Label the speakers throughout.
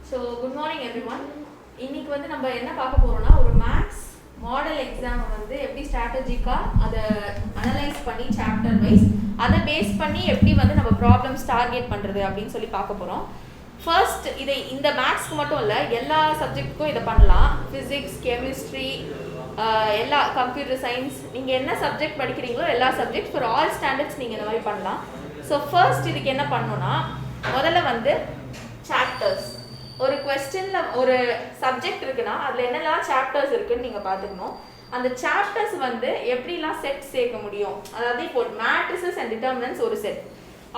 Speaker 1: So good morning everyone. இன்னைக்கு வந்து நம்ம என்ன பார்க்க போறோம்னா ஒரு மேத்ஸ் மாடல் எக்ஸாம் வந்து எப்படி ஸ்ட்ராட்டஜிக்கா அதை அனலைஸ் பண்ணி சாப்டர் வைஸ் அதை பேஸ் பண்ணி எப்படி வந்து நம்ம ப்ராப்ளம்ஸ் டார்கெட் பண்றது அப்படின்னு சொல்லி பார்க்க போறோம். ஃபர்ஸ்ட் இதை இந்த மேத்ஸ்க்கு மட்டும் இல்லை எல்லா சப்ஜெக்ட்டுக்கும் இதை பண்ணலாம். ஃபிசிக்ஸ், கெமிஸ்ட்ரி, எல்லா கம்ப்யூட்டர் சயின்ஸ், நீங்கள் என்ன சப்ஜெக்ட் படிக்கிறீங்களோ எல்லா சப்ஜெக்ட் ஃபார் ஆல் ஸ்டாண்டர்ட்ஸ் நீங்கள் இந்த மாதிரி பண்ணலாம். ஸோ ஃபர்ஸ்ட் இதுக்கு என்ன பண்ணணும்னா முதல்ல வந்து சாப்டர்ஸ், ஒரு கொஸ்டினில் ஒரு சப்ஜெக்ட் இருக்குன்னா அதில் என்னெல்லாம் சாப்டர்ஸ் இருக்குன்னு நீங்கள் பார்த்துக்கணும். அந்த சாப்டர்ஸ் வந்து எப்படிலாம் செட் சேர்க்க முடியும், அதாவது இப்போ மேட்ரிசஸ் அண்ட் டிட்டர்மினன்ட்ஸ் ஒரு செட்,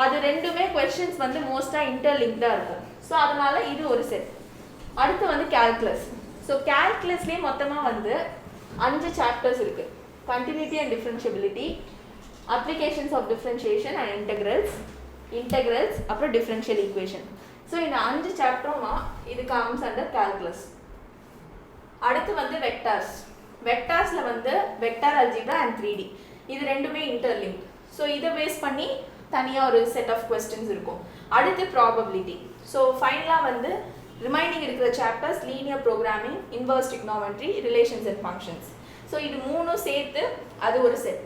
Speaker 1: அது ரெண்டுமே கொஸ்டின்ஸ் வந்து மோஸ்ட்டாக இன்டர்லிங்க்டாக இருக்கும். ஸோ அதனால இது ஒரு செட். அடுத்து வந்து கால்குலஸ். ஸோ கால்குலஸ்லேயே மொத்தமாக வந்து 5 சாப்டர்ஸ் இருக்குது. Continuity and differentiability, applications of differentiation and integrals, அப்புறம் டிஃப்ரென்ஷியல் ஈக்குவேஷன். ஸோ இந்த 5 சாப்டரும்னா இது கம்ஸ் அண்டர் கால்குலஸ். அடுத்து வந்து வெக்டார்ஸில் வந்து வெக்டார் அல்ஜிப்ரா அண்ட் 3D, இது ரெண்டுமே இன்டர்லிங்க். ஸோ இதை பேஸ் பண்ணி தனியாக ஒரு செட் ஆஃப் கொஸ்டின்ஸ் இருக்கும். அடுத்து ப்ராபபிலிட்டி. ஸோ ஃபைனலாக வந்து ரிமைனிங் இருக்கிற chapters linear programming, inverse trigonometry, relations and functions. So இது மூணும் சேர்த்து அது ஒரு செட்.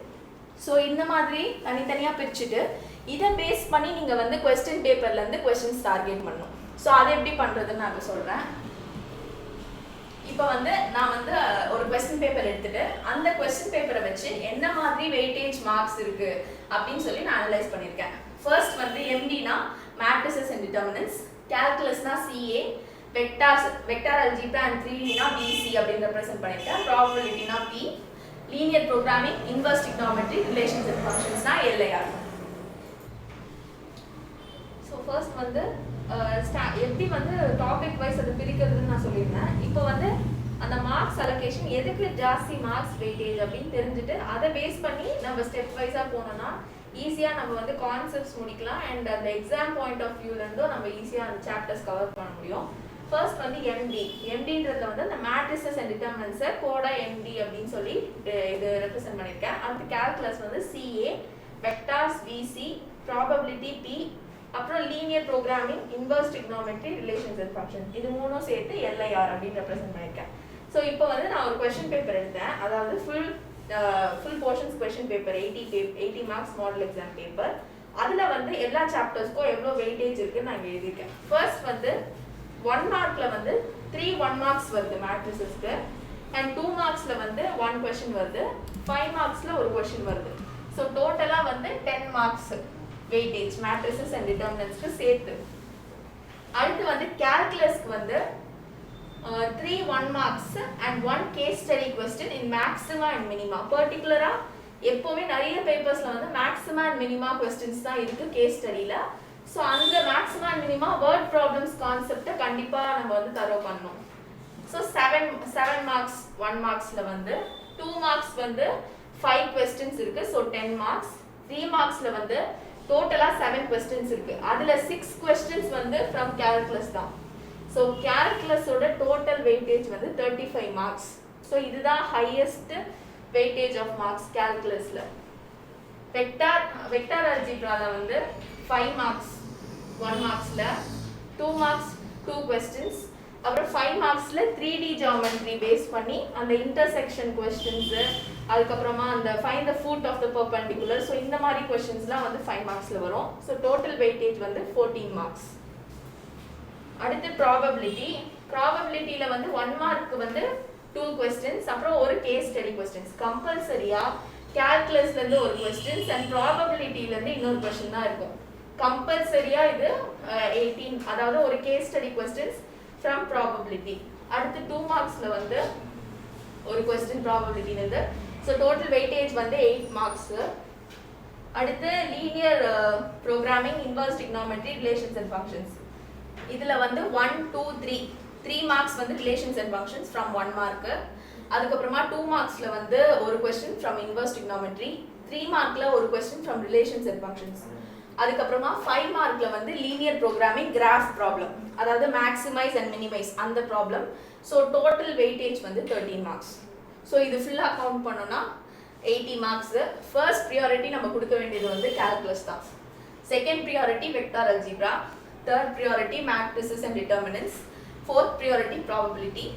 Speaker 1: ஸோ இந்த மாதிரி தனித்தனியாக பிரிச்சுட்டு இதை பேஸ் பண்ணி நீங்கள் வந்து கொஸ்டின் பேப்பர்லேருந்து கொஸ்டின்ஸ் டார்கெட் பண்ணணும். ஸோ அதை எப்படி பண்ணுறதுன்னு நான் இப்போ சொல்கிறேன். இப்போ வந்து நான் வந்து ஒரு கொஸ்டின் பேப்பர் எடுத்துகிட்டு அந்த கொஸ்டின் பேப்பரை வச்சு என்ன மாதிரி வெயிட்டேஜ் மார்க்ஸ் இருக்குது அப்படின்னு சொல்லி நான் அனலைஸ் பண்ணியிருக்கேன். ஃபர்ஸ்ட் வந்து எம்டினா மேட்ரிசஸ் அண்ட் டிட்டர்மினன்ட்ஸ், கால்குலஸ்னா சிஏ, வெக்டார் அல்ஜிப்ரா அண்ட் 3Dனா பிசி அப்படின்னு ரெப்ரசென்ட் பண்ணியிருக்கேன். ப்ராபபிலிட்டினா P, linear programming, inverse trigonometry, relations and ஃபங்க்ஷன்ஸ்னா எல்ஐஆர். ஸோ ஃபர்ஸ்ட் வந்து எப்படி வந்து டாபிக் வைஸ் அதை பிரிக்கிறதுன்னு நான் சொல்லியிருந்தேன். இப்போ வந்து அந்த மார்க்ஸ் அலோகேஷன் எதுக்கு ஜாஸ்தி மார்க்ஸ் வெயிட்டேஜ் அப்படின்னு தெரிஞ்சுட்டு அதை பேஸ் பண்ணி நம்ம ஸ்டெப் வைஸாக போனோம்னா ஈஸியாக நம்ம வந்து கான்செப்ட்ஸ் முடிக்கலாம். அண்ட் அந்த எக்ஸாம் பாயிண்ட் ஆஃப் வியூலேருந்தும் நம்ம ஈஸியாக அந்த சாப்டர்ஸ் கவர் பண்ண முடியும். ஃபர்ஸ்ட் வந்து எம்டின்றதுல வந்து அந்த மேட்ரிசஸ் அண்ட் டிட்டர்மினன்ட்ஸை கோடா எம்டி அப்படின்னு சொல்லி இது ரெப்ரசென்ட் பண்ணியிருக்கேன். அடுத்து கால்குலஸ் வந்து சிஏ, வெக்டார்ஸ் விசி, ப்ராபபிலிட்டி பி, அப்புறம் linear programming, inverse trigonometry, relations and functions, இது மூணும் சேர்த்து எல்ஐஆர் அப்படின்னு ரெப்ரசென்ட் பண்ணியிருக்கேன். ஸோ இப்போ வந்து நான் ஒரு கொஸ்டின் பேப்பர் எடுத்தேன், அதாவது full portions question paper 80 marks model exam paper. அதில் வந்து எல்லா சாப்டர்ஸ்க்கும் எவ்வளோ வெயிட்டேஜ் இருக்குன்னு நான் எழுதியிருக்கேன். ஃபர்ஸ்ட் வந்து 1 மார்க்கில் வந்து 3 1 மார்க்ஸ் வருது மேட்ரிசஸ்க்கு, அண்ட் 2 மார்க்ஸில் வந்து 1 கொஸ்டின் வருது, 5 மார்க்ஸில் ஒரு கொஸ்டின் வருது. ஸோ டோட்டலாக வந்து 10 மார்க்ஸ் வெயிட்டேஜ் மேட்ரிசஸ் அண்ட் டிட்டர்மினன்ட்ஸ்க்கு சேர்த்து. அடுத்து வந்து கால்குலஸ்க்கு வந்து 3 1 marks and 1 case study question in maxima and minima. பர்டிகுலராக எப்போவுமே நிறைய பேப்பர்ஸில் வந்து மேக்ஸிமா அண்ட் மினிமா கொஸ்டின்ஸ் தான் இருக்குது கேஸ் ஸ்டடியில். ஸோ அந்த maxima and minima word problems கான்செப்டை கண்டிப்பாக நம்ம வந்து தரோ பண்ணணும். ஸோ 7 மார்க்ஸ் 1 மார்க்ஸில் வந்து 2 மார்க்ஸ் வந்து 5 கொஸ்டின்ஸ் இருக்குது. So 10 marks. 3 மார்க்ஸில் வந்து டோட்டலாக 7 கொஸ்டின்ஸ் இருக்குது. அதில் 6 கொஸ்டின்ஸ் வந்து ஃப்ரம் கால்குலஸ் தான். ஸோ கால்குலஸோட டோட்டல் வெயிட்டேஜ் வந்து 35 மார்க்ஸ். ஸோ இதுதான் ஹையஸ்ட் வெயிட்டேஜ் ஆஃப் மார்க்ஸ் கால்குலஸில். வெக்டார் அல்ஜிப்ராவில் வந்து 5 மார்க்ஸ் 1 மார்க்ஸில், 2 மார்க்ஸ் 2 கொஸ்டின்ஸ், அப்புறம் 5 மார்க்ஸில் 3D ஜியோமெட்ரி பேஸ் பண்ணி அந்த இன்டர்செக்ஷன் கொஸ்டின்ஸு, அதுக்கப்புறமா அந்த find the foot of the perpendicular. So இந்த மாதிரி கொஸ்டின்ஸ்லாம் வந்து 5 மார்க்ஸில் வரும். ஸோ டோட்டல் வெயிட்டேஜ் வந்து 14 மார்க்ஸ். அடுத்து ப்ராபபிலிட்டியில் வந்து 1 மார்க்கு வந்து 2 கொஸ்டின்ஸ், அப்புறம் ஒரு கேஸ் ஸ்டடி கொஸ்டின்ஸ். கம்பல்சரியாக கால்குலஸ்லேருந்து ஒரு கொஸ்டின்ஸ் அண்ட் ப்ராபபிலிட்டியிலேருந்து இன்னொரு கொஸ்டின் தான் இருக்கும். கம்பல்சரியாக இது 18, அதாவது ஒரு case study questions from probability. அடுத்து 2 மார்க்ஸில் வந்து ஒரு கொஸ்டின் ப்ராபபிலிட்டிலேருந்து. ஸோ டோட்டல் வெயிட்டேஜ் வந்து 8 மார்க்ஸு. அடுத்து linear programming, inverse trigonometry, relations and functions. இதில் வந்து 1 2 3 மார்க்ஸ் வந்து relations and functions from 1 mark. அதுக்கப்புறமா 2 மார்க்ஸில் வந்து ஒரு கொஸ்டின் ஃப்ரம் இன்வர்ஸ் டிக்னாமெட்ரி, 3 மார்க்கில் ஒரு question from relations and functions. அதுக்கப்புறமா 5 மார்க்கில் வந்து லீனியர் ப்ரோக்ராமிங் கிராஃப் ப்ராப்ளம், அதாவது மேக்ஸிமைஸ் அண்ட் மினிமைஸ் அந்த ப்ராப்ளம். ஸோ டோட்டல் வெயிட்டேஜ் வந்து 13 மார்க்ஸ். ஸோ இது ஃபுல்லாக கவுண்ட் பண்ணோன்னா 80 மார்க்ஸு. ஃபர்ஸ்ட் ப்ரியாரிட்டி நம்ம கொடுக்க வேண்டியது வந்து கால்குலஸ் தான். Second priority vector algebra, third priority matrices and determinants, fourth priority probability.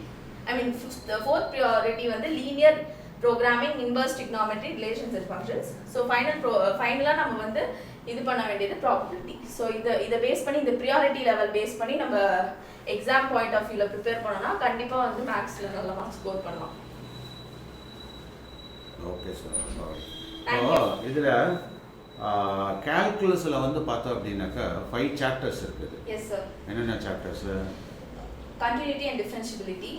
Speaker 1: I mean the fourth priority வந்து linear programming, inverse trigonometry, relations and functions. So finally நம்ம வந்து இது பண்ண வேண்டியது probability. So இத பேஸ் பண்ணி இந்த priority level பேஸ் பண்ணி நம்ம எக்ஸாம் பாயிண்ட் ஆஃப் வியூல ப்ரிப்பேர் பண்ணோம்னா கண்டிப்பா வந்து மேக்ஸ்ல நல்ல மார்க்ஸ் ஸ்கோர் பண்ணலாம்.
Speaker 2: Okay sir. இதுல கால்குலஸ்ல வந்து பார்த்தோம் அப்படின்னாக்கா 5 சாப்டர்ஸ் இருக்குது.
Speaker 1: Yes sir.
Speaker 2: என்னென்ன சாப்டர்ஸ்?
Speaker 1: கண்டினியூட்டி அண்ட் டிஃபரன்ஷியபிலிட்டி,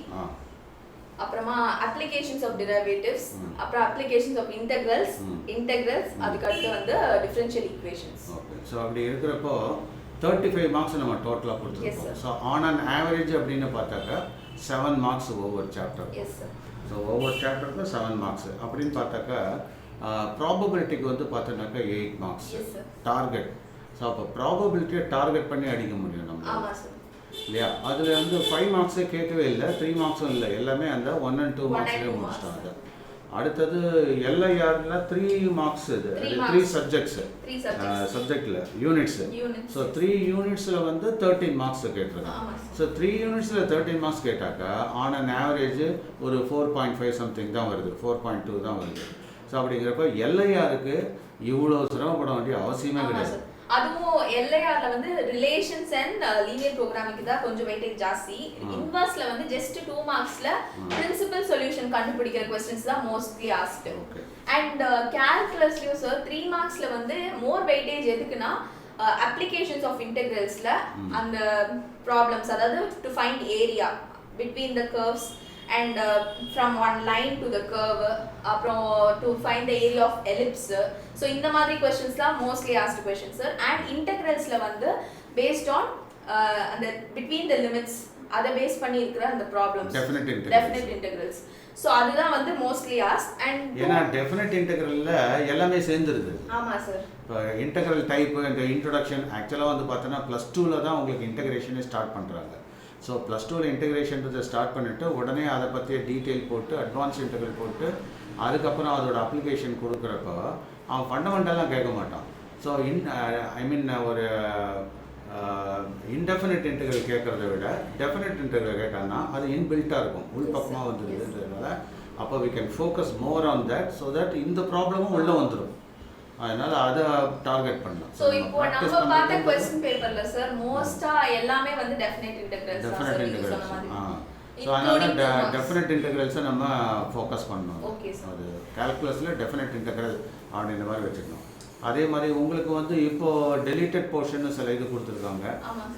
Speaker 1: அப்புறமா அப்ளிகேஷன்ஸ் ஆஃப் டெரிவேட்டிவ்ஸ், அப்புறம் அப்ளிகேஷன்ஸ் ஆஃப் இன்டெகிரல்ஸ், அதுக்கு அடுத்து வந்து டிஃபரன்ஷியல் ஈக்குவேஷன்ஸ்.
Speaker 2: ஓகே. ஸோ அப்படி இருக்கிறப்போ 35 மார்க்ஸ் நம்ம டோட்டலாக கொடுத்துருக்கோம். ஸோ ஆன் அன் ஆவரேஜ் அப்படின்னு பார்த்தாக்கா 7 மார்க்ஸ் ஒவ்வொரு சாப்டர்.
Speaker 1: Yes sir.
Speaker 2: ஸோ ஒவ்வொரு சாப்டருக்கு 7 மார்க்ஸ் அப்படின்னு பார்த்தாக்கா ப்ராபபிலிட்டிக்கு வந்து பார்த்தோன்னாக்கா 8 மார்க்ஸ் டார்கெட். ஸோ அப்போ ப்ராபபிலிட்டியை டார்கெட் பண்ணி அடிக்க முடியும் நம்ம இல்லையா? அதில் வந்து 5 மார்க்ஸே கேட்கவே இல்லை, 3 மார்க்ஸும் இல்லை, எல்லாமே அந்த 1 and 2 மார்க்ஸ்லேயே முடிச்சிட்டாங்க. அடுத்தது எல்ஐஆரில் 3 மார்க்ஸ், இது 3 சப்ஜெக்டில் யூனிட்ஸ். ஸோ 3 யூனிட்ஸில் வந்து 13 மார்க்ஸ் கேட்டிருக்காங்க. ஸோ 3 யூனிட்ஸில் 13 மார்க்ஸ் கேட்டாக்கா ஆன் அன் ஆவரேஜ் ஒரு 4.5 சம்திங் தான் வருது, 4.2 தான் வருது. ஸோ அப்படிங்கிறப்ப எல்ஐஆருக்கு இவ்வளோ சிரமப்பட வேண்டிய அவசியமே கிடையாது.
Speaker 1: அதுவும் எல்ஐஆர்ல வந்து ரிலேஷன்ஸ் அண்ட் லீனியர் ப்ரோக்ராமிங்க்கு தான் கொஞ்சம் வெயிட்டேஜ் ஜாஸ்தி. இன்வர்ஸ்ல வந்து ஜஸ்ட் 2 மார்க்ஸ்ல பிரின்சிபல் சொல்யூஷன் கண்டுபிடிக்கிற क्वेश्चंस தான் மோஸ்ட்லி ஆஸ்க்ட். அண்ட் கால்குலஸ்லயும் சார் 3 மார்க்ஸ்ல வந்து மோர் வெயிட்டேஜ் எதுக்குன்னா அப்ளிகேஷன்ஸ் ஆஃப் இன்டெகிரல்ஸ்ல அந்த ப்ராப்ளம்ஸ், அதாவது to find area between the curves and from one line to the curve, aprom to find the area of ellipse. So இந்த மாதிரி questions la mostly asked questions sir. And integrals la வந்து based on அந்த between the limits அத base பண்ணி இருக்கிற அந்த problems, definite integrals. So அதுதான் வந்து mostly asked. And
Speaker 2: ஏனா definite integralல எல்லாமே சேர்ந்துருது.
Speaker 1: ஆமா சார்.
Speaker 2: இப்போ integral type and introduction ஆக்சுவலா வந்து பார்த்தா +2ல தான் உங்களுக்கு இன்டகிரேஷனே ஸ்டார்ட் பண்றாங்க. ஸோ +2ல் இன்டெகிரேஷன்றதை ஸ்டார்ட் பண்ணிவிட்டு உடனே அதை பற்றிய டீட்டெயில் போட்டு அட்வான்ஸ் இன்டெகிரல் போட்டு அதுக்கப்புறம் அதோட அப்ளிகேஷன் கொடுக்குறப்போ அவன் ஃபண்டமெண்டலாக கேட்க மாட்டான். ஸோ ஒரு இன்டெஃபினிட் இன்டெகிரல் கேட்குறத விட டெஃபினட் இன்டெகிரல் கேட்டான்னா அது இன்பில்ட்டாக இருக்கும், உள்பக்கமாக வந்துடுதுன்றதுனால அப்போ we can focus more on that. So that இந்த ப்ராப்ளமும் உள்ளே வந்துடும், அதனால அத டார்கெட் பண்ணலாம்.
Speaker 1: சோ இப்போ நம்ம பார்த்த क्वेश्चन பேப்பர்ல சார் மோஸ்டா எல்லாமே வந்து டெஃபினட் இன்டெகிரல்ஸ் தான் சார் நீங்க சொன்ன மாதிரி.
Speaker 2: சோ அதனால டெஃபினட் இன்டெகிரல்ஸ் நம்ம ஃபோக்கஸ் பண்ணனும்.
Speaker 1: Okay sir.
Speaker 2: அது கால்குலஸ்ல டெஃபினட் இன்டெகிரல் அப்படின்ற மாதிரி வெச்சுக்கணும். அதே மாதிரி உங்களுக்கு வந்து இப்போ டெலிட்டட் போர்ஷன் சில இது கொடுத்துருக்காங்க.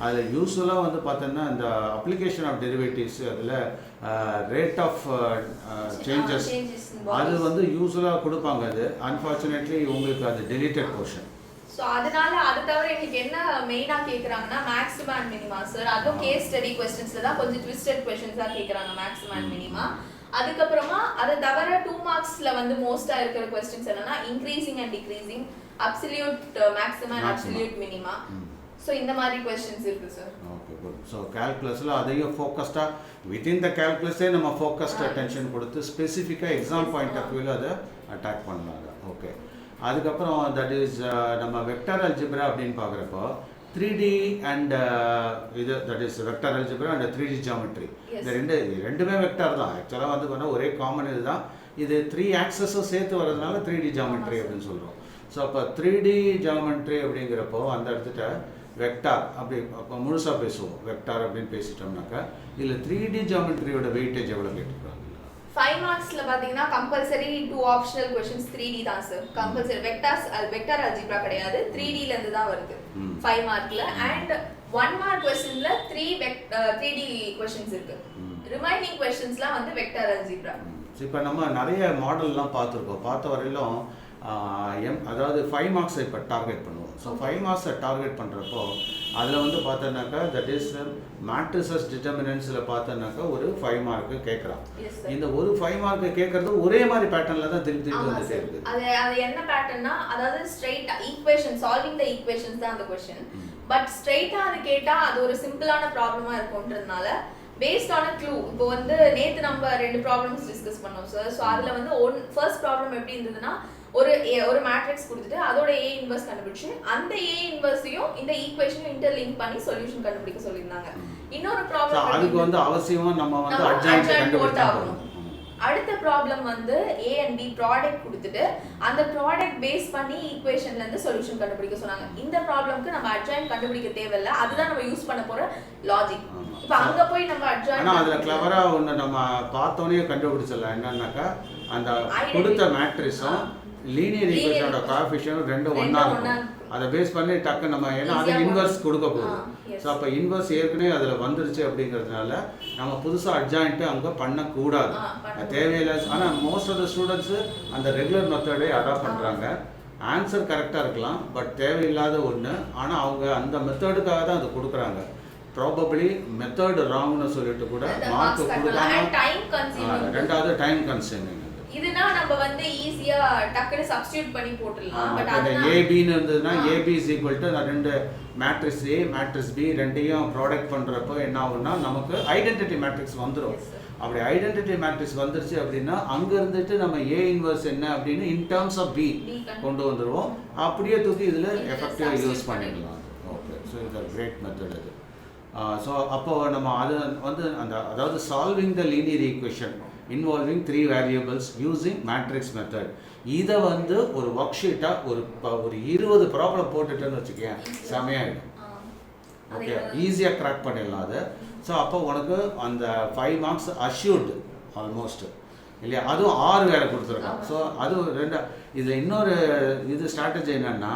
Speaker 2: அதில் யூஸ்வலாக வந்து பார்த்தோன்னா இந்த அப்ளிகேஷன் ஆஃப் டெரிவேட்டிவ்ஸ் அதில் ரேட் ஆஃப் சேஞ்சஸ் அது வந்து யூஸ்வலாக கொடுப்பாங்க. அது அன்ஃபார்ச்சுனேட்லி உங்களுக்கு அது டெலிட்டட் போர்ஷன்.
Speaker 1: ஸோ அதனால அது தவிர எங்களுக்கு என்ன மெயினாக கேட்குறாங்கன்னா மேக்ஸிமம் அண்ட் மினிமா சார். அதுவும் கேஸ் ஸ்டடி கொஸ்டின்ஸில் தான் கொஞ்சம் ட்விஸ்டட் கொஸ்டின்ஸாக கேட்குறாங்க மேக்ஸிமம் அண்ட் மினிமா. அதுக்கப்புறமா அதை தவிர 2 மார்க்ஸ்ல வந்து மோஸ்டா இருக்கிற क्वेश्चंस என்னன்னா increasing and decreasing, absolute maximum and absolute minima. So இந்த மாதிரி क्वेश्चंस இருக்கு சார்.
Speaker 2: Okay good. சோ கால்குலஸ்ல அதையும் ஃபோக்கஸ்டா வித்தின் தி கால்குலஸே நம்ம ஃபோக்கஸ்ட் அட்டென்ஷன் கொடுத்து ஸ்பெசிஃபிக்கா எக்ஸாம் பாயிண்ட் ஆஃப் வியூல அதை அட்டாக் பண்ணலாங்க. ஓகே. அதுக்கப்புறம் தட் இஸ் நம்ம வெக்டர் அல்ஜிப்ரா அப்படின்னு பார்க்குறப்போ 3D and இது that is vector algebra and 3D geometry. இந்த ரெண்டுமே வெக்டர் தான் ஆக்சுவலாக வந்து பார்த்தா ஒரே காமன் இதுதான். இது 3 ஆக்சஸும் சேர்த்து வர்றதுனால 3D ஜியோமெட்ரி அப்படின்னு சொல்கிறோம். ஸோ அப்போ 3D ஜியோமெட்ரி அப்படிங்கிறப்போ அந்த இடத்துல வெக்டார் அப்படி அப்போ முழுசாக பேசுவோம். வெக்டார் அப்படின்னு பேசிட்டோம்னாக்கா இதில் 3D ஜியோமெட்ரியோட வெயிட்டேஜ் எவ்வளோ கேட்டுருக்காங்க?
Speaker 1: 5 மார்க்ஸ்ல பாத்தீங்கன்னா கம்பல்சரி 2 ஆப்ஷனல் क्वेश्चंस 3D தான் சார். கம்பல்சரி வெக்டர் அல்ஜிப்ரா கிடையாது, 3D ல இருந்து தான் வருது 5 மார்க்ல. அண்ட் 1 மார்க் क्वेश्चनல 3D क्वेश्चंस இருக்கு. ரிமைனிங் क्वेश्चंसலாம் வந்து வெக்டர் அல்ஜிப்ரா.
Speaker 2: இப்போ நம்ம நிறைய மாடல்லாம் பார்த்துருக்கோம். பார்த்த வரையிலும் அதாவது 5 மார்க்ஸ் இப்போ டார்கெட் பண்ணுவோம். ஸோ 5 மார்க்ஸை டார்கெட் பண்ணுறப்போ அதில் வந்து பார்த்தோன்னாக்கா தட் இஸ் மேட்ரிசஸ் டிட்டர்மினன்ஸில் பார்த்தோன்னாக்கா ஒரு 5 மார்க்கு கேட்குறான். இந்த ஒரு 5 மார்க்கு கேட்கறது ஒரே மாதிரி பேட்டர்னில் தான் திருப்பி வந்துட்டே இருக்குது.
Speaker 1: அது என்ன பேட்டர்னா அதாவது ஸ்ட்ரெயிட் ஈக்குவேஷன் சால்விங் த ஈக்குவேஷன்ஸ் தான் அந்த क्वेश्चन. பட் ஸ்ட்ரெயிட்டா அது கேட்டா அது ஒரு சிம்பிளான ப்ராப்ளமா இருக்கும்ன்றதுனால based on a clue. இப்போ வந்து நேத்து நம்ம 2 ப்ராப்ளம்ஸ் டிஸ்கஸ் பண்ணோம் சார். ஸோ அதில் வந்து ஃபர்ஸ்ட் ப்ராப்ளம் எப்படி இருந்ததுன்னா ஒரு மேட்ரிக்ஸ் கொடுத்துட்டு அதோட ஏ இன்வர்ஸ் கண்டுபிடிச்சு அந்த ஏ இன்வர்ஸையும் இந்த ஈக்குவேஷனையும் இன்டர்லிங்க் பண்ணி சொல்யூஷன் கண்டுபிடிக்க சொல்லியிருந்தாங்க. இன்னொரு ப்ராப்ளம்
Speaker 2: அதுக்கு வந்து அவசியமா நம்ம வந்து அட்ஜாயின்ட் கண்டுபிடிச்சாகணும்.
Speaker 1: அடுத்த ப்ராப்ளம் வந்து ஏ அண்ட் பி ப்ராடக்ட் கொடுத்துட்டு அந்த ப்ராடக்ட் பேஸ் பண்ணி ஈக்குவேஷன்ல இருந்து சொல்யூஷன் கண்டுபிடிக்க சொன்னாங்க. இந்த ப்ராப்ளம்க்கு நம்ம அட்ஜாயின்ட் கண்டுபிடிக்க தேவையில்லை, அதுதான் நம்ம யூஸ் பண்ண போற லாஜிக். இப்போ அங்க போய் நம்ம அட்ஜாயின்ட்
Speaker 2: ஆனா அதுல கிளவரா ஒன்னு நம்ம பார்த்தோனே கண்டுபிடிச்சிடலாம். என்னன்னாக்கா அந்த கொடுத்த மேட்ரிக்ஸும் லீனியர் ஈக்குவேஷனோட கோஎஃபிஷியன்ட் ரெண்டும் ஒண்ணா இருக்கும். அதை பேஸ் பண்ணி டக்கு நம்ம ஏன்னா அது இன்வர்ஸ் கொடுக்க போகுது. ஸோ அப்போ இன்வர்ஸ் ஏற்கனவே அதில் வந்துருச்சு அப்படிங்கிறதுனால நம்ம புதுசாக அட்ஜாயிண்ட்டு அங்கே பண்ணக்கூடாது, தேவையில்லை. ஆனால் மோஸ்ட் ஆஃப் த ஸ்டூடெண்ட்ஸு அந்த ரெகுலர் மெத்தடே அடாப்ட் பண்ணுறாங்க. ஆன்சர் கரெக்டாக இருக்கலாம், பட் தேவையில்லாத ஒன்று. ஆனால் அவங்க அந்த மெத்தடுக்காக தான் அதை கொடுக்குறாங்க. ப்ராபபிளி மெத்தட் ராங்னு சொல்லிட்டு கூட மார்க் கொடுக்காம. ரெண்டாவது டைம் கன்ஸ்யூமிங்.
Speaker 1: இதுனா நம்ம வந்து ஈஸியா டக்குனு சப்ஸ்டிட்யூட் பண்ணி போட்டுடலாம். பட்
Speaker 2: அந்த AB ன்னு இருந்ததுன்னா AB = நான் ரெண்டு மேட்ரிக்ஸ் A மேட்ரிக்ஸ் B ரெண்டையும் ப்ராடக்ட் பண்றப்போ என்ன ஆகும்னா நமக்கு ஐடென்டிட்டி மேட்ரிக்ஸ் வந்துரும். அப்படி ஐடென்டிட்டி மேட்ரிக்ஸ் வந்துருச்சு அப்படின்னா அங்க இருந்துட்டு நம்ம A இன்வர்ஸ் என்ன அப்படின்னு இன் டர்ம்ஸ் ஆஃப் B கொண்டு வந்துருவோம். அப்படியே தூக்கி இதுல எஃபெக்டிவா யூஸ் பண்ணிடலாம். ஓகே, ஸோ இது கிரேட் மெத்தட் அது. ஸோ அப்போ நம்ம அது வந்து அந்த அதாவது சால்விங் த linear equation involving 3 variables using matrix method. இதை வந்து ஒரு ஒர்க் ஷீட்டாக ஒரு 20 ப்ராப்ளம் போட்டுட்டேன்னு வச்சுக்கேன், செமையாகிடும். ஓகே, ஈஸியாக க்ராக் பண்ணிடலாம் அது. ஸோ அப்போ உனக்கு அந்த 5 மார்க்ஸ் அஷ்யூர்டு ஆல்மோஸ்ட் இல்லையா? அதுவும் 6 வேலை கொடுத்துருக்கான். ஸோ அதுவும் இதில் இன்னொரு இது ஸ்ட்ராட்டஜி என்னன்னா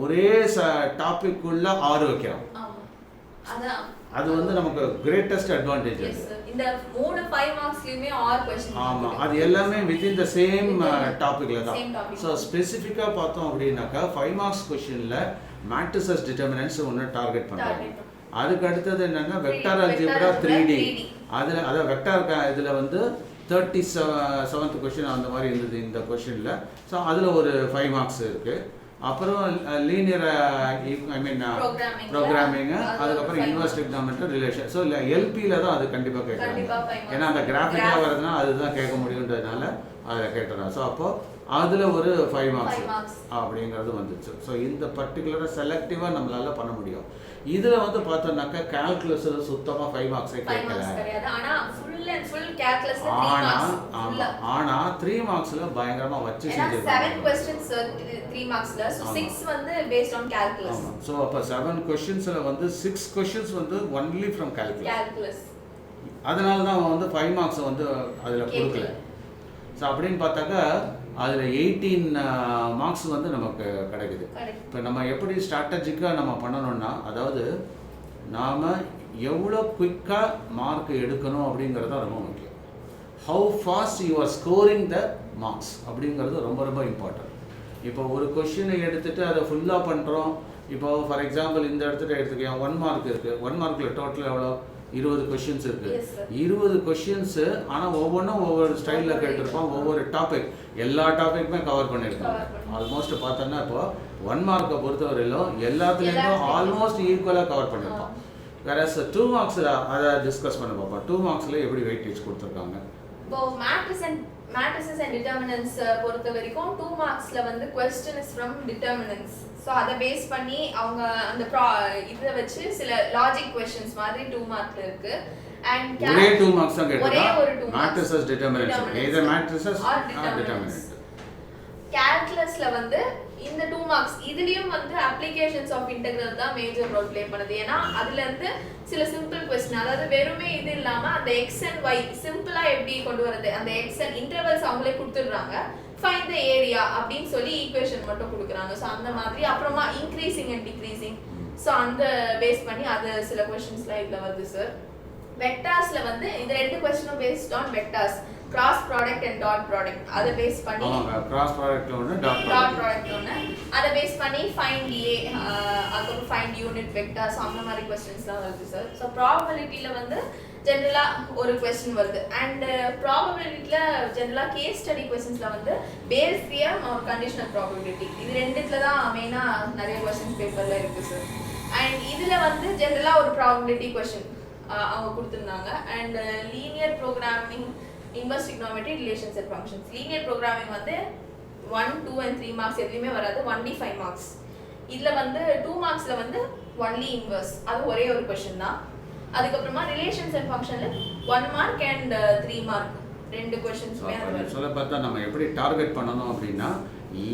Speaker 2: ஒரே டாபிக்குள்ள 6 வைக்கிறோம். அது வந்து நமக்கு கிரேட்டஸ்ட் அட்வான்டேஜ்.
Speaker 1: இந்த 3-5 மார்க்ஸ்லயுமே 6 क्वेश्चन.
Speaker 2: ஆமா, அது எல்லாமே within the same டாபிக்ல தான். சோ ஸ்பெசிஃபிக்கா பார்த்தோம் அப்படினாக்கா 5 மார்க்ஸ் क्वेश्चनல மேட்ரிசஸ் டிட்டர்மினன்ட்ஸ் ஒன்னு டார்கெட் பண்றாங்க. அதுக்கு அடுத்தது என்னன்னா வெக்டார் அல்ஜிப்ரா 3D. அதுல அத வெக்டார் இதுல வந்து 37th क्वेश्चन அந்த மாதிரி இருந்தது இந்த क्वेश्चनல. சோ அதுல ஒரு 5 மார்க்ஸ் இருக்கு. அப்புறம் லீனியர் ப்ரோக்ராமிங், அதுக்கப்புறம் இன்வெர்ஸ் ட்ரிகோனோமெட்ரி ரிலேஷன். ஸோ இல்லை எல்பியில் தான் அது கண்டிப்பாக கேட்குறாங்க. ஏன்னா அந்த கிராஃபிக்காக வருதுன்னா அதுதான் கேட்க முடியுன்றதுனால அதில் கேட்டுறாங்க. ஸோ அப்போது அதில் ஒரு 5 மார்க்ஸ் அப்படிங்கிறது வந்துச்சு. ஸோ இந்த பர்டிகுலராக செலக்டிவாக நம்மளால பண்ண முடியும். இதில் வந்து பார்த்தோம்னாக்கா கால்குலஸில் சுத்தமாக 5 மார்க்ஸே கேட்கல. ஆனால் 3 மார்க்ஸில் பயங்கரமாக வச்சு செஞ்சிருக்காங்க.
Speaker 1: 3 மார்க்ஸ்ல சோ 6 வந்து based on calculus.
Speaker 2: சோ அப்ப 7 क्वेश्चंसல வந்து 6 क्वेश्चंस வந்து only from calculus. அதனால தான் வந்து 5 மார்க்ஸ் வந்து அதுல கொடுக்கல. சோ அப்படினு பார்த்தாக்க அதுல 18 மார்க்ஸ் வந்து நமக்கு கிடைக்குது. இப்போ நம்ம எப்படி ஸ்ட்ராட்டஜிக்கா நம்ம பண்ணனும்னா அதாவது நாம எவ்வளவு குயிக்கா மார்க் எடுக்கணும் அப்படிங்கறது ரொம்ப முக்கியம். how fast you are scoring the marks அப்படிங்கிறது ரொம்ப ரொம்ப இம்பார்ட்டன்ட். இப்போ ஒரு கொஸ்டினை எடுத்துட்டு அதை ஃபுல்லாக பண்ணுறோம். இப்போ ஃபார் எக்ஸாம்பிள் இந்த இடத்துல எடுத்துக்கேன் 1 மார்க் இருக்குது. 1 மார்க்கில் டோட்டல் எவ்வளோ 20 கொஷின்ஸ் இருக்குது. 20 கொஷின்ஸு ஆனால் ஒவ்வொன்றும் ஒவ்வொரு ஸ்டைலில் கேட்டிருப்போம். ஒவ்வொரு டாபிக் எல்லா டாபிக்குமே கவர் பண்ணியிருக்கோம். ஆல்மோஸ்ட் பார்த்தோன்னா இப்போ 1 மார்க்கை பொறுத்தவரையிலும் எல்லாத்துலேயும் ஆல்மோஸ்ட் ஈக்குவலாக கவர் பண்ணியிருப்போம். வேற 2 மார்க்ஸில் அதை டிஸ்கஸ் பண்ண பார்ப்போம். 2 மார்க்ஸில் எப்படி வெயிட்டேஜ் கொடுத்துருக்காங்க?
Speaker 1: இப்போ matrices and determinants பொறுத்த வரைக்கும் 2 மார்க்ஸ்ல வந்து question is from determinants. So அத பேஸ் பண்ணி அவங்க அந்த இத வச்சு சில லாஜிக் क्वेश्चंस மாதிரி 2 மார்க்ல இருக்கு. and
Speaker 2: ஒரே 2 மார்க்ஸ் தான் கேட்டிருக்காங்க. matrices determinants either matrices or determinants.
Speaker 1: calculusல வந்து இந்த 2 மார்க்ஸ் இதுலயும் வந்து அப்ளிகேஷன்ஸ் ஆஃப் இன்டெகிரல் தான் மேஜர் ரோல் ப்ளே பண்ணுது. ஏன்னா அதுல இருந்து சில சிம்பிள் क्वेश्चन அதாவது வெறுமே இது இல்லாம அந்த x and y சிம்பிளா எப்படி கொண்டு வரது அந்த x and இன்டர்வல்ஸ் அவங்களே கொடுத்துடுறாங்க. find the area அப்படினு சொல்லி ஈக்குவேஷன் மட்டும் கொடுக்குறாங்க. சோ அந்த மாதிரி அப்புறமா இன்கிரீசிங் அண்ட் டிக்ரீசிங் சோ அந்த பேஸ் பண்ணி அது சில क्वेश्चंसலாம் இதுல வருது சார். வெக்டார்ஸ்ல வந்து இந்த ரெண்டு क्वेश्चनம் based on vectors cross product and dot product அதை பேஸ் பண்ணி
Speaker 2: கிராஸ் ப்ராடக்ட் ஒன்னு டாட்
Speaker 1: ப்ராடக்ட் ஒன்னு அதை பேஸ் பண்ணி ஃபைண்ட் a அதுக்கு ஃபைண்ட் யூனிட் வெக்டார்ஸ் அந்த மாதிரி क्वेश्चंसலாம் வருது சார். சோ ப்ராபபிலிட்டில வந்து ஜெனரலா ஒரு क्वेश्चन வருது. அண்ட் ப்ராபபிலிட்டில ஜெனரலா கேஸ் ஸ்டடி क्वेश्चंसல வந்து Bayes theorem or conditional probability இது ரெண்டுத்துல தான் மெயினா நிறைய क्वेश्चंस பேப்பர்ல இருக்கு சார். அண்ட் இதுல வந்து ஜெனரலா ஒரு ப்ராபபிலிட்டி क्वेश्चन அவங்க கொடுத்திருந்தாங்க. And linear programming inverse trigonometry relationship functions linear programming வந்து 1, 2 and 3 மார்க்ஸ் எதுவுமே வராது. Only 5 marks. இதுல வந்து 2 மார்க்ஸ்ல வந்து ஒன்லி இன்வர்ஸ், அது ஒரே ஒரு क्वेश्चन தான். அதுக்கப்புறமா ரிலேஷன்ஸ் அண்ட் ஃபங்க்ஷன்ல 1 மார்க் அண்ட் 3 மார்க் ரெண்டு क्वेश्चंसமே அது
Speaker 2: சொல்ல பார்த்தா நம்ம எப்படி டார்கெட் பண்ணனும் அப்படினா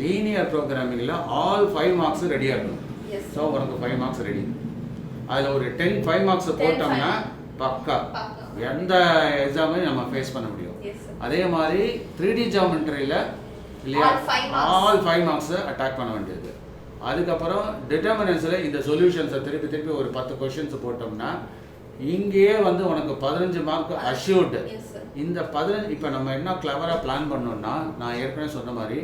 Speaker 2: லீனியர் ப்ரோகிராமிங்ல ஆல் 5 மார்க்ஸ் ரெடியா இருக்கணும். சோ உங்களுக்கு 5 மார்க்ஸ் ரெடி. அதுல ஒரு 5 மார்க்ஸ் போட்டோம்னா பக்கா எந்த எக்ஸாமையும் நம்ம ஃபேஸ் பண்ண முடியும். அதே மாதிரி 3D ஜியோமெட்ரியில இல்லையா ஆல் 5 மார்க்ஸ் அட்டாக் பண்ண வேண்டியது. அதுக்கப்புறம் டிட்டர்மினன்ட்ஸ்ல இந்த சொல்யூஷன்ஸை திருப்பி ஒரு 10 क्वेश्चंस போட்டோம்னா இங்கேயே வந்து உனக்கு 15 மார்க் அஷ்யூர்டு. இந்த 15 இப்போ நம்ம என்ன கிளவராக பிளான் பண்ணோம்னா நான் ஏற்கனவே சொன்ன மாதிரி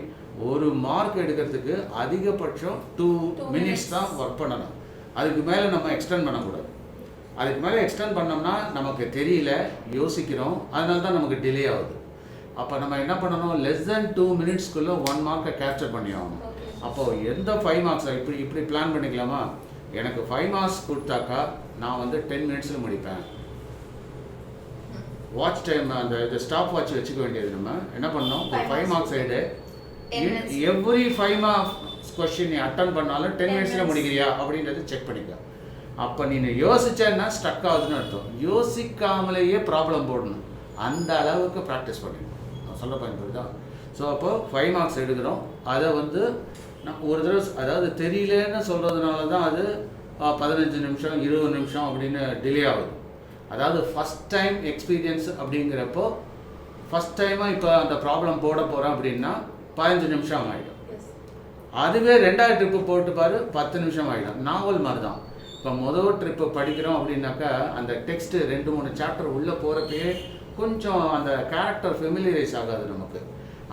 Speaker 2: ஒரு மார்க் எடுக்கிறதுக்கு அதிகபட்சம் 2 மினிட்ஸ் தான் ஒர்க் பண்ணணும். அதுக்கு மேலே நம்ம எக்ஸ்டெண்ட் பண்ணக்கூடாது. அதுக்கு மேலே எக்ஸ்டெண்ட் பண்ணோம்னா நமக்கு தெரியல, யோசிக்கிறோம், அதனால தான் நமக்கு டிலே ஆகுது. அப்போ நம்ம என்ன பண்ணணும், லெஸ் தென் 2 மினிட்ஸ்க்குள்ளே 1 மார்க்கை கேப்சர் பண்ணி ஆகணும். அப்போது எந்த 5 மார்க்ஸை இப்படி பிளான் பண்ணிக்கலாமா, எனக்கு 5 மார்க்ஸ் கொடுத்தாக்கா நான் வந்து 10 மினிட்ஸில் முடிப்பேன். வாட்ச் டைம் அந்த இது ஸ்டாப் வாட்ச் வச்சுக்க வேண்டியது. நம்ம என்ன பண்ணோம், ஒரு 5 மார்க்ஸ் எடு, எவ்ரி 5 மார்க்ஸ் கொஸ்டின் நீ அட்டன் பண்ணாலும் 10 மினிட்ஸில் முடிக்கிறியா அப்படின்றது செக் பண்ணிக்க. அப்போ நீ யோசிச்சேன்னா ஸ்டக் ஆகுதுன்னு அர்த்தம். யோசிக்காமலேயே ப்ராப்ளம் போடணும், அந்த அளவுக்கு ப்ராக்டிஸ் பண்ணிடணும். நான் சொல்ல பயன்படுதா. ஸோ அப்போ 5 மார்க்ஸ் எடுக்கிறோம். அதை வந்து நான் ஒரு தடவை அதாவது தெரியலன்னு சொல்கிறதுனால தான் அது 15 நிமிஷம் 20 நிமிஷம் அப்படின்னு டிலே ஆகுது. அதாவது ஃபஸ்ட் டைம் எக்ஸ்பீரியன்ஸ் அப்படிங்கிறப்போ ஃபஸ்ட் டைமாக இப்போ அந்த ப்ராப்ளம் போட போகிறேன் அப்படின்னா 15 நிமிஷம் ஆகிடும். அதுவே 2வது ட்ரிப்பு போட்டு பாரு 10 நிமிஷம் ஆகிடும். நாவல் மாதிரி தான். இப்போ முதல் ட்ரிப்பு படிக்கிறோம் அப்படின்னாக்கா அந்த டெக்ஸ்ட்டு 2-3 சாப்டர் உள்ளே போகிறப்பயே கொஞ்சம் அந்த கேரக்டர் ஃபெமிலியரைஸ் ஆகாது நமக்கு.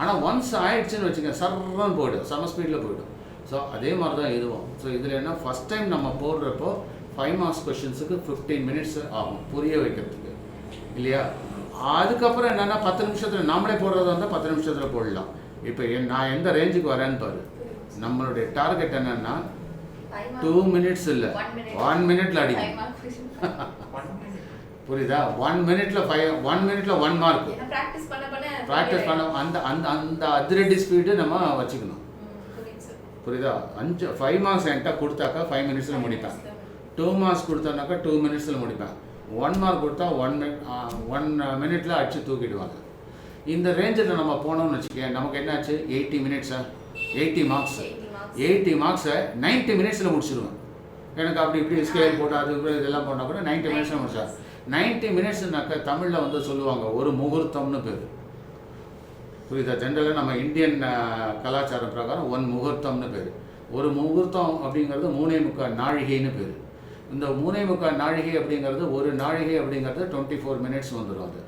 Speaker 2: ஆனால் ஒன்ஸ் ஆயிடுச்சுன்னு வச்சுக்கோங்க, சர்றன்னு போய்டும், செம ஸ்பீடில் போய்டும். ஸோ அதே மாதிரி தான் இதுவும். ஸோ இதில் என்ன ஃபஸ்ட் டைம் நம்ம போடுறப்போ 5 மார்க்ஸ் கொஷின்ஸுக்கு 15 மினிட்ஸ் ஆகும் புரிய வைக்கிறதுக்கு இல்லையா. அதுக்கப்புறம் என்னென்னா 10 நிமிஷத்தில் நாமளே போடுறதா இருந்தால் 10 நிமிஷத்தில் போடலாம். இப்போ நான் எந்த ரேஞ்சுக்கு வரேன்னு பாரு. நம்மளுடைய டார்கெட் என்னென்னா 2 மினிட்ஸ் இல்லை, 1 மினிட்ல அடிக்கும். புரியுதா? 1 மினிட்ல 1 மார்க் ப்ராக்டிஸ் பண்ண அந்த அந்த அந்த அதிரடி ஸ்பீடு நம்ம வச்சுக்கணும். புரியுதா? 5 மார்க்ஸ் என்கிட்ட கொடுத்தாக்கா 5 மினிட்ஸில் முடிப்பேன். 2 மார்க்ஸ் கொடுத்தானாக்கா 2 மினிட்ஸில் முடிப்பேன். 1 மார்க் கொடுத்தா 1 மினிட்ல அடிச்சு தூக்கிடுவாங்க. இந்த ரேஞ்சில் நம்ம போனோம்னு வச்சுக்கேன், நமக்கு என்னாச்சு 80 மினிட்ஸா 80 மார்க்ஸை 90 மினிட்ஸில் முடிச்சிடுவேன். எனக்கு அப்படி இப்படி ஸ்கேல் போட்டு அது இதெல்லாம் போனால் கூட 90 மினிட்ஸில் முடிச்சா. 90 மினிட்ஸ்னாக்கா தமிழில் வந்து சொல்லுவாங்க ஒரு முகூர்த்தம்னு பேர். புரியுதா? ஜென்ரலாக நம்ம இந்தியன் கலாச்சாரம் பிரகாரம் 1 முகூர்த்தம்னு பேர். ஒரு முகூர்த்தம் அப்படிங்கிறது 3.25 நாழிகைன்னு பேர். இந்த 3.25 நாழிகை அப்படிங்கிறது ஒரு நாழிகை அப்படிங்கிறது 24 மினிட்ஸ் வந்துடும் அது.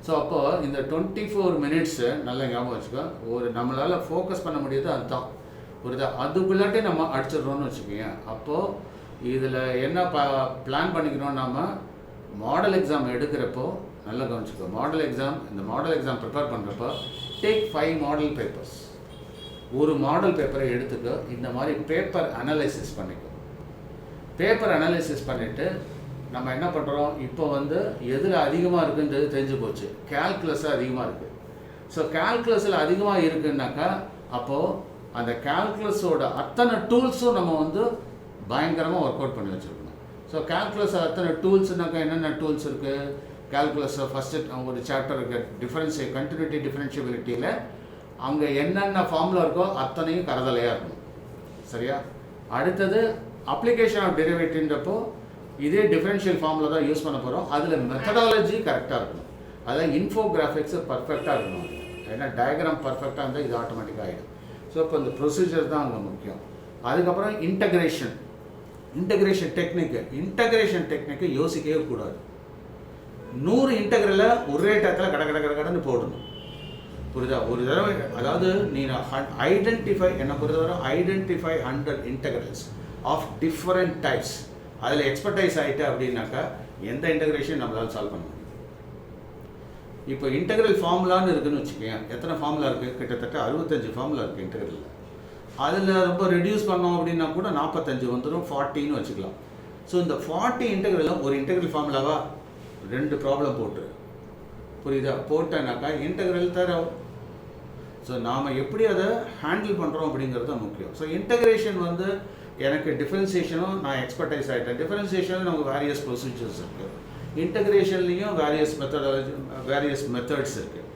Speaker 2: ஸோ அப்போது இந்த 24 மினிட்ஸு நல்லா ஞாபகம் வச்சுக்கோ, ஒரு நம்மளால் ஃபோக்கஸ் பண்ண முடியாது அதுதான். புரியுதா? அதுக்குள்ளாட்டி நம்ம அடிச்சிடுறோன்னு வச்சுக்கோங்க. அப்போது இதில் என்ன பிளான் பண்ணிக்கணும், நம்ம மாடல் எக்ஸாம் எடுக்கிறப்போ நல்லா கவனிச்சுக்கோ. இந்த மாடல் எக்ஸாம் ப்ரிப்பேர் பண்ணுறப்போ டேக் 5 மாடல் பேப்பர்ஸ். ஒரு மாடல் பேப்பரை எடுத்துக்கோ, இந்த மாதிரி பேப்பர் அனலைசிஸ் பண்ணிக்கோ. பேப்பர் அனலைசிஸ் பண்ணிவிட்டு நம்ம என்ன பண்ணுறோம், இப்போ வந்து எதில் அதிகமாக இருக்குன்றது தெரிஞ்சு போச்சு. கால்குலஸில் அதிகமாக இருக்குது. ஸோ கால்குலஸில் அதிகமாக இருக்குன்னாக்கா அப்போது அந்த கால்குலஸோட அத்தனை டூல்ஸும் நம்ம வந்து பயங்கரமாக ஒர்க் அவுட் பண்ணி வச்சுருக்கணும். ஸோ கால்குலஸ் அத்தனை டூல்ஸ்னாக்கா என்னென்ன டூல்ஸ் இருக்குது, கால்குலஸை ஃபஸ்ட்டு ஒரு சாப்டர் இருக்குது கண்டினியூட்டி டிஃபரன்ஷியபிலிட்டியில் அங்கே என்னென்ன ஃபார்முலா இருக்கோ அத்தனையும் கரதலையாக இருக்கணும். சரியா? அடுத்தது அப்ளிகேஷன் ஆஃப் டெரிவேட்டிவ்ன்றப்போ இதே டிஃபரன்ஷியல் ஃபார்முலா தான் யூஸ் பண்ண போகிறோம். அதில் மெத்தடாலஜி கரெக்டாக இருக்கணும். அதாவது இன்ஃபோகிராஃபிக்ஸு பர்ஃபெக்டாக இருக்கணும். ஏன்னா டயக்ராம் பர்ஃபெக்டாக இருந்தால் இது ஆட்டோமேட்டிக்காக ஆகிடும். ஸோ இப்போ இந்த ப்ரொசீஜர் தான் அங்கே முக்கியம். அதுக்கப்புறம் இன்டகிரேஷன் டெக்னிக்கு யோசிக்கவே கூடாது. 100 இன்டகிரலை ஒரே டயத்தில் கடன்னு போடணும். புரியுதா? ஒரு தடவை அதாவது நீ என்னை பொறுத்தவரை identify 100 integrals of different types. அதில் எக்ஸ்பர்டைஸ் ஆகிட்டு அப்படின்னாக்கா எந்த இன்டகிரேஷன் நம்மளால் சால்வ் பண்ண முடியும். இப்போ இன்டகிரல் ஃபார்முலான்னு இருக்குதுன்னு வச்சுக்கோங்க. எத்தனை ஃபார்முலா இருக்குது? கிட்டத்தட்ட 65 ஃபார்முலா இருக்குது இன்டகிரலில். அதில் ரொம்ப ரெடியூஸ் பண்ணோம் அப்படின்னா கூட 45 வந்துடும், 40ன்னு வச்சுக்கலாம். ஸோ இந்த 40 இன்டகிரலும் ஒரு இன்டகிரல் ஃபார்முலாவா 2 ப்ராப்ளம் போட்டு புரியுதா? போட்டேனாக்கா இன்டகிரல் தர ஸோ நாம் எப்படி அதை ஹேண்டில் பண்ணுறோம் அப்படிங்கிறது தான் முக்கியம். ஸோ இன்டகிரேஷன் வந்து எனக்கு டிஃபரன்சியேஷனும் நான் எக்ஸ்பர்டைஸ் ஆகிட்டேன். டிஃபரன்சியேஷனும் நமக்கு வேரியஸ் ப்ரொசீஜர்ஸ் இருக்குது, இன்டகிரேஷன்லேயும் வேரியஸ் மெத்தட்ஸ் இருக்குது,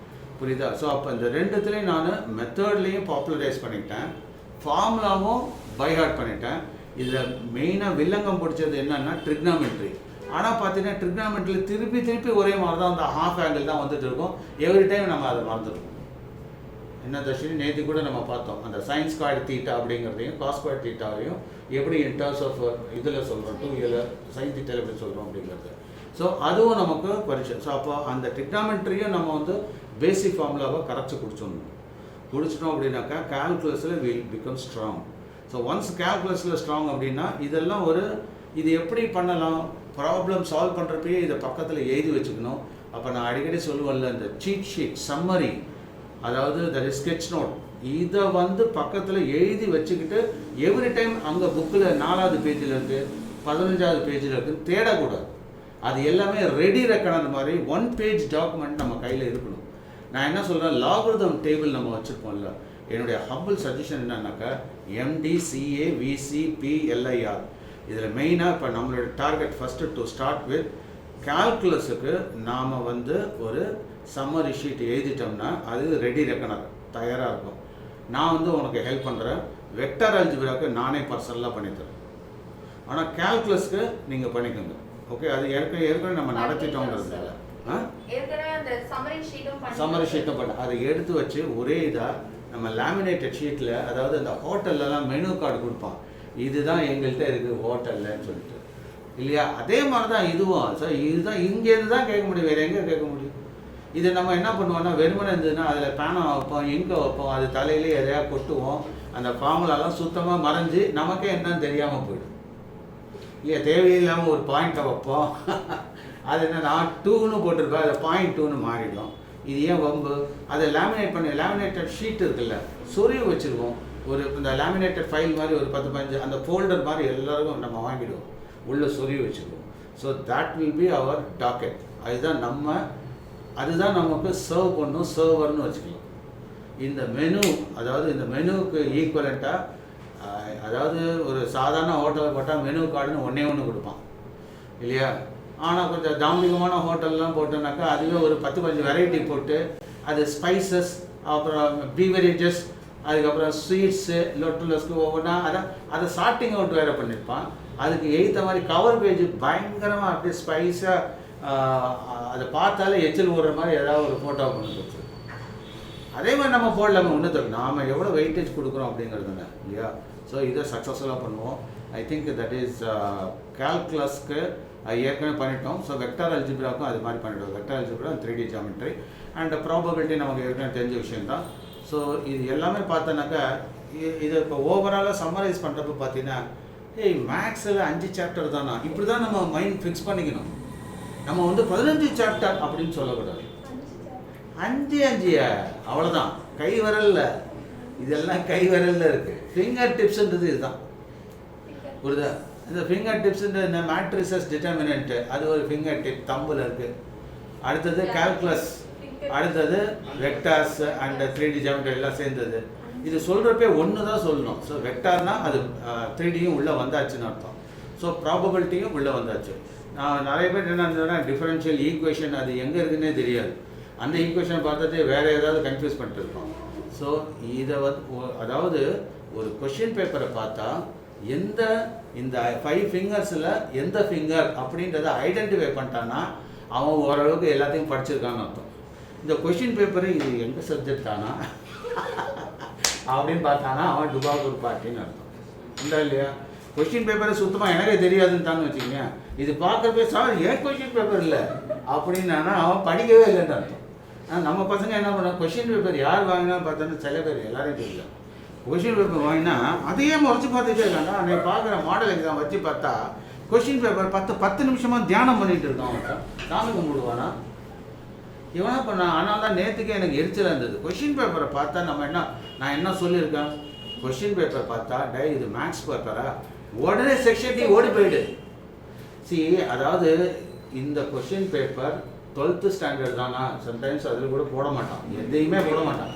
Speaker 2: புரியுதா? ஸோ அப்போ இந்த ரெண்டுத்துலேயும் நான் மெத்தட்லேயும் பாப்புலரைஸ் பண்ணிட்டேன், ஃபார்முலாவும் பைஹார்ட் பண்ணிட்டேன். இதில் மெயினாக வில்லங்கம் பிடிச்சது என்னென்னா ட்ரிக்னாமெட்ரி. ஆனால் பார்த்தீங்கன்னா ட்ரிக்னாமெட்ரியில் திருப்பி ஒரே மாதிரி தான் அந்த ஹாஃப் ஆங்கிள் தான் வந்துட்டு இருக்கும். எவ்ரி டைம் நம்ம அதை மறந்துடுவோம். என்ன தர்ஷினி, நேற்று கூட நம்ம பார்த்தோம் அந்த சைன் ஸ்கொயர் தீட்டா அப்படிங்கிறதையும் காஸ் ஸ்கொயர் தீட்டாவையும் எப்படி இன் டர்ம்ஸ் ஆஃப் இதில் சொல்கிறோம், 2 இதில் சைன் தீட்டாவில் எப்படி சொல்கிறோம் அப்படிங்கிறது. ஸோ அதுவும் நமக்கு பரிச்சை. ஸோ அப்போ அந்த ட்ரிக்னாமெட்ரியும் நம்ம வந்து பேசிக் ஃபார்முலாவை கரைச்சி குடிச்சிட்டோம் அப்படின்னாக்கா கால்குலஸில் will become strong. So once கால்குலஸில் ஸ்ட்ராங் அப்படின்னா இதெல்லாம் இது எப்படி பண்ணலாம், ப்ராப்ளம் சால்வ் பண்ணுறப்பயே இதை பக்கத்தில் எழுதி வச்சுக்கணும். அப்போ நான் அடிக்கடி சொல்லுவேன்ல, இந்த சீட் ஷீட் சம்மரி, அதாவது தட் இஸ் ஸ்கெட்ச் நோட், இதை வந்து பக்கத்தில் எழுதி வச்சுக்கிட்டு எவ்ரி டைம் அங்கே புக்கில் 4வது பேஜில் இருக்குது, 15வது பேஜில் இருக்குதுன்னு தேடக்கூடாது. அது எல்லாமே ரெடி ரெக்கார்ட் மாதிரி 1 பேஜ் டாக்குமெண்ட் நம்ம கையில் இருக்கணும். நான் என்ன சொல்கிறேன், லாகரிதம் டேபிள் நம்ம வச்சுருப்போம்ல, என்னுடைய ஹம்பிள் சஜஷன் என்னன்னாக்கா MDCAVCPLIR. இதில் மெயினாக இப்போ நம்மளோட target first to start with கால்குலஸுக்கு நாம் வந்து ஒரு சம்மரி ஷீட் எழுதிட்டோம்னா அது ரெடி ரெக்கனர் தயாராக இருக்கும். நான் வந்து உனக்கு ஹெல்ப் பண்ணுறேன். வெக்டர் அல்ஜிப்ராக்கு நானே பர்சனலாக பண்ணித்தரேன். ஆனால் கால்குலஸ்க்கு நீங்கள் பண்ணிக்கோங்க. ஓகே, அது ஏற்கனவே நம்ம நடத்திட்டோங்கிறதுனால சம்மரி ஷீட்டும் பண்ண அதை எடுத்து வச்சு ஒரே இதாக நம்ம லேமினேட்டட் ஷீட்டில், அதாவது அந்த ஹோட்டல்லலாம் மெனு கார்டு கொடுப்பான், இதுதான் எங்கள்கிட்ட இருக்குது ஹோட்டல்லன்னு சொல்லிட்டு இல்லையா, அதே மாதிரி தான் இதுவும். ஸோ இதுதான் இங்கேருந்து தான் கேட்க முடியும், வேறு எங்கே கேட்க முடியும்? இதை நம்ம என்ன பண்ணுவோம்னா வெறுமனை இருந்ததுன்னா அதில் பேனை வைப்போம், இங்கே வைப்போம், அது தலையிலே எதையா கொட்டுவோம், அந்த ஃபார்முலாலாம் சுத்தமாக மறைஞ்சு நமக்கே என்னன்னு தெரியாமல் போயிடும் இல்லையா. தேவையில்லாமல் ஒரு பாயிண்ட்டை வைப்போம், அது என்ன நான் 2ன்னு போட்டிருப்பேன், அதை 0.2ன்னு மாறிடும். இது ஏன் வம்பு? அதை லேமினேட்டட் ஷீட் இருக்குல்ல, சொருவி வச்சுருவோம். இந்த லேமினேட்டட் ஃபைல் மாதிரி ஒரு 10-15 அந்த ஃபோல்டர் மாதிரி எல்லாருக்கும் நம்ம வாங்கிடுவோம், உள்ளே சொருவி வச்சுருவோம். So that will be our target. அதுதான் நமக்கு சர்வ் பண்ணும், சர்வர்னு வச்சுக்கலாம். இந்த மெனு, அதாவது இந்த மெனுவுக்கு ஈக்குவலண்ட்டாக, அதாவது ஒரு சாதாரண ஹோட்டலில் போட்டால் மெனு கார்டுன்னு ஒன்று கொடுப்பான் இல்லையா. ஆனால் கொஞ்சம் தாம்பிகமான ஹோட்டல்லாம் போட்டோன்னாக்கா அதுவே ஒரு 10-15 வெரைட்டி போட்டு, அது ஸ்பைசஸ், அப்புறம் பீவரேஜஸ், அதுக்கப்புறம் ஸ்வீட்ஸு, லொட்டுலஸ்க்கு ஒவ்வொன்றா அதை சார்ட்டிங் அவுட் வேறு பண்ணியிருப்பான். அதுக்கு எய்த்த மாதிரி கவர் பேஜ் பயங்கரமாக அப்படியே ஸ்பைஸாக அதை பார்த்தாலே எச்சில் ஓடுற மாதிரி ஏதாவது ஒரு ஃபோட்டோ கொண்டு வச்சு அதே மாதிரி நம்ம போடலாமல் ஒன்று நாம் எவ்வளோ வெயிட்டேஜ் கொடுக்குறோம் அப்படிங்கிறது தானே இல்லையா. ஸோ இதை சக்ஸஸ்ஃபுல்லாக பண்ணுவோம். ஐ திங்க் தட் இஸ் கால்குலஸ்க்கு ஏற்கனவே பண்ணிட்டோம். ஸோ வெக்டர் அல்ஜிப்ராக்கும் அது மாதிரி பண்ணிவிடுவோம். Vector algebra 3D geometry and probability நமக்கு ஏற்கனவே தெரிஞ்ச விஷயந்தான். ஸோ இது எல்லாமே பார்த்தோன்னாக்கா இதை இப்போ ஓவராலாக சம்மரைஸ் பண்ணுறப்ப பார்த்தீங்கன்னா, மேக்ஸில் 5 சாப்டர் தானா, இப்படி தான் நம்ம மைண்ட் ஃபிக்ஸ் பண்ணிக்கணும். நம்ம வந்து 15 சாப்டர் அப்படின்னு சொல்லக்கூடாது. 5 அவ்வளோதான், கை விரலில், இதெல்லாம் கை விரலில் இருக்குது. ஃபிங்கர் டிப்ஸுன்றது இதுதான், புரியுதா? இந்த ஃபிங்கர் டிப்ஸுன்ற இந்த மேட்ரிசஸ் டிட்டர்மினன்ட்டு அது ஒரு ஃபிங்கர் டிப் தம்பில் இருக்குது. அடுத்தது கால்குலஸ், அடுத்தது வெக்டார்ஸ் அண்ட் 3D ஜாமெட்ரி எல்லாம் சேர்ந்தது. இது சொல்கிறப்பே ஒன்று தான் சொல்லணும். ஸோ வெக்டார்னால் அது 3Dயும் உள்ளே வந்தாச்சுன்னு அர்த்தம். ஸோ ப்ராபபிலிட்டியும் உள்ளே வந்தாச்சு. நான் நிறைய பேர் என்ன இருந்ததுன்னா டிஃபரன்ஷியல் ஈக்குவேஷன் அது எங்கே இருக்குன்னே தெரியாது. அந்த ஈக்குவேஷனை பார்த்துட்டு வேறு ஏதாவது கன்ஃபியூஸ் பண்ணிட்டு இருக்கோம். ஸோ இதை அதாவது ஒரு கொஷின் பேப்பரை பார்த்தா இந்த 5 ஃபிங்கர்ஸில் எந்த ஃபிங்கர் அப்படின்றத ஐடென்டிஃபை பண்ணிட்டான்னா அவன் ஓரளவுக்கு எல்லாத்தையும் படிச்சிருக்கான்னு அர்த்தம். இந்த கொஷின் பேப்பரு இது எங்கள் சப்ஜெக்ட் தானா அப்படின்னு பார்த்தானா அவன் டுபாகூர் பார்ட்டின்னு அர்த்தம். இல்லை இல்லையா? கொஷின் பேப்பரை சுத்தமாக எனக்கே தெரியாதுன்னு தான்னு வச்சுக்கோங்க. இது பார்க்குறப்பே சார் ஏன் கொஷின் பேப்பர் இல்லை அப்படின்னா அவன் படிக்கவே இல்லைன்னு அர்த்தம். நம்ம பசங்க என்ன பண்ணோம், கொஷின் பேப்பர் யார் வாங்கினா பார்த்தோன்னா சில பேர் எல்லாரையும் தெரியல. கொஷின் பேப்பர் வாங்கினா அதையே முறைச்சி பார்த்துட்டே இருக்காங்க. அன்றைக்கி பார்க்குற மாடல் எக்ஸாம் வச்சு பார்த்தா கொஷின் பேப்பர் 10 நிமிஷமாக தியானம் பண்ணிகிட்டு இருக்கான். அவன் சாமி கும்பிடுவானா இவனா பண்ணான். ஆனால் தான் நேற்றுக்கே எனக்கு எரிச்சலாக இருந்தது. கொஷின் பேப்பரை பார்த்தா நான் என்ன சொல்லியிருக்கேன், கொஷின் பேப்பர் பார்த்தா இது மேக்ஸ் பேப்பரா, உடனே செக்ஷன் டி ஓடி போயிடு. அதாவது இந்த கொஷின் பேப்பர் 12th ஸ்டாண்டர்ட் தானா, சம்டைம்ஸ் அதில் கூட போட மாட்டான், எதையுமே போட மாட்டான்.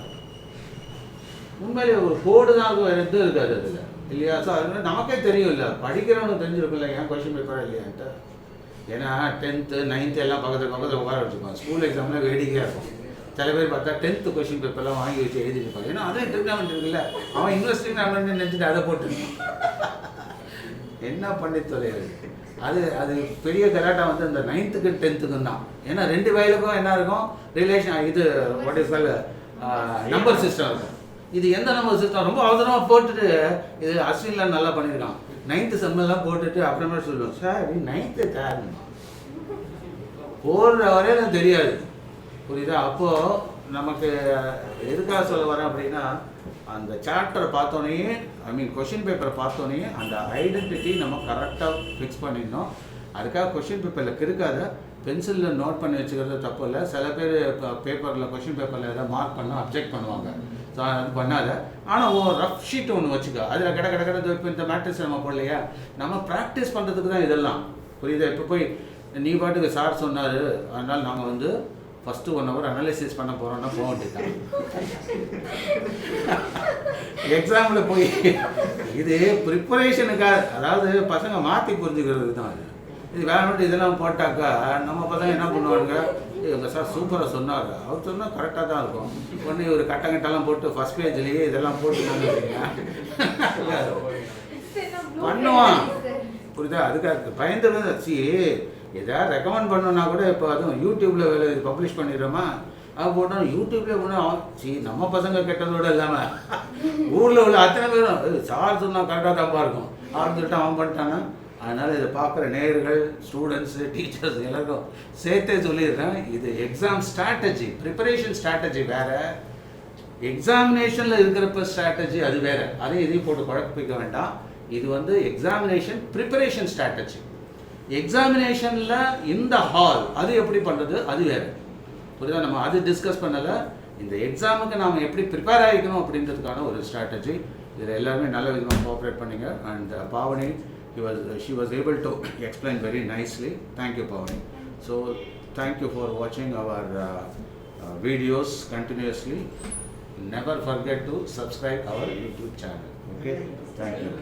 Speaker 2: உண்மையிலே ஒரு கோடு தான் வேறு எதுவும் இருக்காது அதில் இல்லையா. ஸோ அதனால நமக்கே தெரியும் இல்லை, படிக்கிறவனுக்கு தெரிஞ்சிருக்குல்ல ஏன் கொஷின் பேப்பராக இல்லையான்ட்டு. ஏன்னா 10th 9th எல்லாம் பக்கத்தில் உட்கார வச்சுப்பான். ஸ்கூல் எக்ஸாம்லாம் வேடிக்கையாக இருக்கும். சில பேர் பார்த்தா 10th கொஷின் பேப்பர்லாம் வாங்கி வச்சு எழுதிருப்பாங்க. ஏன்னா அதே ட்ரிக்னாமெண்ட் இருக்குல்ல, அவன் இன்வெஸ்டிங்னாமெண்ட் நினச்சிட்டு அதை போட்டு என்ன பண்ணி தொலையாது. அது பெரிய கலாட்டா வந்து இந்த 9th 10th தான். ஏன்னா 2 வயலுக்கும் என்ன இருக்கும் ரிலேஷன், இது what is call number system இருக்கும். இது எந்த நம்பர் சிஸ்டம் ரொம்ப அவசரமாக போட்டுட்டு, இது அஸ்வின்லாம் நல்லா பண்ணியிருக்கான். 9th செம்மெல்லாம் போட்டுட்டு அப்புறமே சொல்லுவோம், சார் 9th தேர்மா போடுற வரையிலும் தெரியாது, புரியுதா. அப்போது நமக்கு எதுக்காக சொல்ல வரேன் அப்படின்னா, அந்த சாப்டரை பார்த்தோன்னே கொஷின் பேப்பரை பார்த்தோன்னே அந்த ஐடென்டிட்டி நம்ம கரெக்டாக ஃபிக்ஸ் பண்ணிடணும். அதுக்காக கொஷின் பேப்பரில் இருக்காத பென்சிலில் நோட் பண்ணி வச்சுக்கிறது தப்பு இல்லை. சில பேர் பேப்பரில் கொஷின் பேப்பரில் எதாவது மார்க் பண்ணால் அப்ஜெக்ட் பண்ணுவாங்க. ஸோ அது பண்ணாத. ஆனால் ரஃப் ஷீட் ஒன்று வச்சுக்கோ, அதில் கடை இப்போ இந்த மேட்ரிக்ஸ் நம்ம போடலையா, நம்ம ப்ராக்டிஸ் பண்ணுறதுக்கு தான் இதெல்லாம், புரியுதா. இப்போ போய் நீ பாட்டுக்கு சார் சொன்னார் அதனால் நாங்கள் வந்து ஃபஸ்ட்டு 1 hour அனாலிசிஸ் பண்ண போகிறோன்னா போக வேண்டியதான். எக்ஸாமில் போய் இது ப்ரிப்பரேஷனுக்காக, அதாவது பசங்க மாற்றி புரிஞ்சுக்கிறது தான். அது இது வேணும்ட்டு இதெல்லாம் போட்டாக்கா நம்ம பசங்க என்ன பண்ணுவாங்க, எங்கள் சார் சூப்பராக சொன்னார், அவர் சொன்னால் கரெக்டாக தான் இருக்கும். ஒன்று ஒரு கட்டங்கட்டெல்லாம் போட்டு ஃபஸ்ட் பேஜ்லேயே இதெல்லாம் போட்டு பண்ணுவான், புரியுதா. அதுக்காக பயந்து வச்சு எதாவது ரெக்கமெண்ட் பண்ணணுன்னா கூட இப்போ அதுவும் யூடியூப்பில் பப்ளிஷ் பண்ணிடுறோமா, அது போட்டோம் யூடியூப்லேயே போனால் நம்ம பசங்க கெட்டதோடு இல்லாமல் ஊரில் உள்ள அத்தனை பேரும் சார் சொன்னால் கரெக்டாக தப்பாக இருக்கும் அப்படின்னு சொல்லிட்டு அவன் பண்ணிட்டானா. அதனால் இதை பார்க்குற நேயர்கள், ஸ்டூடெண்ட்ஸு, டீச்சர்ஸ் எல்லாருக்கும் சேர்த்தே சொல்லிடுறேன், இது எக்ஸாம் ஸ்ட்ராட்டஜி, ப்ரிப்பரேஷன் ஸ்ட்ராட்டஜி வேறு, எக்ஸாமினேஷனில் இருக்கிறப்ப ஸ்ட்ராட்டஜி அது வேறு. அதையும் இதையும் போட்டு குழப்பிக்க வேண்டாம். இது வந்து எக்ஸாமினேஷன் ப்ரிப்பரேஷன் ஸ்ட்ராட்டஜி. எக்ஸாமினேஷனில் இந்த ஹால் அது எப்படி பண்ணுறது அது வேறு, புரியுதா. நம்ம அது டிஸ்கஸ் பண்ணலை. இந்த எக்ஸாமுக்கு நாம் எப்படி ப்ரிப்பேர் ஆகிக்கணும் அப்படின்றதுக்கான ஒரு ஸ்ட்ராட்டஜி. இதில் எல்லாருமே நல்ல விதமாக கோஆப்ரேட் பண்ணிங்க. And Pavani, she was able to explain very nicely. Thank you, Pavani. So thank you for watching our videos continuously. Never forget to subscribe our YouTube channel. Okay, thank you.